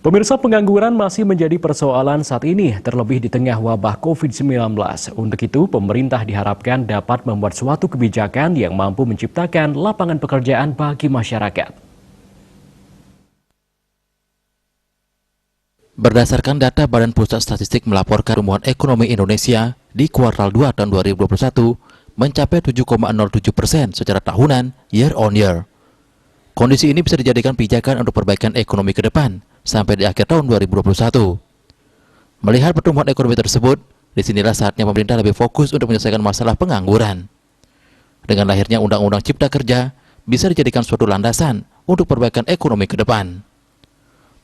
Pemirsa, pengangguran masih menjadi persoalan saat ini, terlebih di tengah wabah COVID-19. Untuk itu, pemerintah diharapkan dapat membuat suatu kebijakan yang mampu menciptakan lapangan pekerjaan bagi masyarakat. Berdasarkan data Badan Pusat Statistik melaporkan pertumbuhan ekonomi Indonesia di kuartal 2 tahun 2021 mencapai 7,07% secara tahunan year on year. Kondisi ini bisa dijadikan pijakan untuk perbaikan ekonomi ke depan sampai di akhir tahun 2021. Melihat pertumbuhan ekonomi tersebut, disinilah saatnya pemerintah lebih fokus untuk menyelesaikan masalah pengangguran. Dengan lahirnya Undang-Undang Cipta Kerja, bisa dijadikan suatu landasan untuk perbaikan ekonomi ke depan.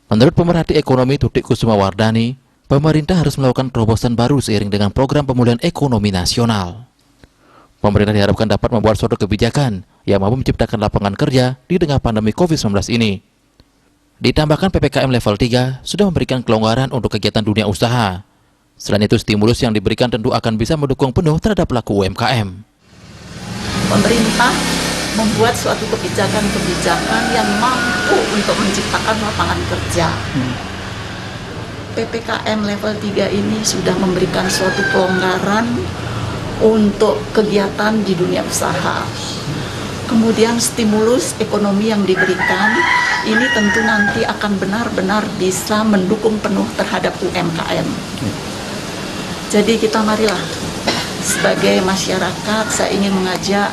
Menurut pemerhati ekonomi Tutik Kusumawardani, pemerintah harus melakukan terobosan baru seiring dengan program pemulihan ekonomi nasional. Pemerintah diharapkan dapat membuat suatu kebijakan yang mampu menciptakan lapangan kerja di tengah pandemi COVID-19 ini. Ditambahkan PPKM level 3 sudah memberikan kelonggaran untuk kegiatan dunia usaha. Selain itu, stimulus yang diberikan tentu akan bisa mendukung penuh terhadap pelaku UMKM. Pemerintah membuat suatu kebijakan-kebijakan yang mampu untuk menciptakan lapangan kerja. PPKM level 3 ini sudah memberikan suatu kelonggaran untuk kegiatan di dunia usaha. Kemudian stimulus ekonomi yang diberikan ini tentu nanti akan benar-benar bisa mendukung penuh terhadap UMKM. Jadi kita marilah sebagai masyarakat, saya ingin mengajak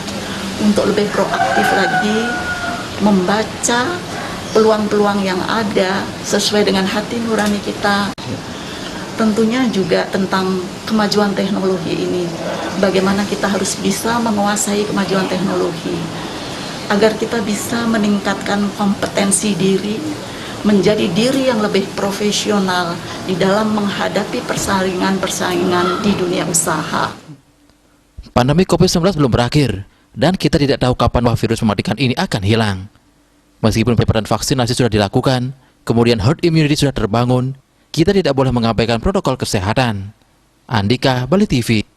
untuk lebih proaktif lagi membaca peluang-peluang yang ada sesuai dengan hati nurani kita. Tentunya juga tentang kemajuan teknologi ini. Bagaimana kita harus bisa menguasai kemajuan teknologi agar kita bisa meningkatkan kompetensi diri, menjadi diri yang lebih profesional di dalam menghadapi persaingan-persaingan di dunia usaha. Pandemi COVID-19 belum berakhir, dan kita tidak tahu kapan wabah virus mematikan ini akan hilang. Meskipun penyebaran vaksinasi sudah dilakukan, kemudian herd immunity sudah terbangun, kita tidak boleh mengabaikan protokol kesehatan. Andika, Bali TV.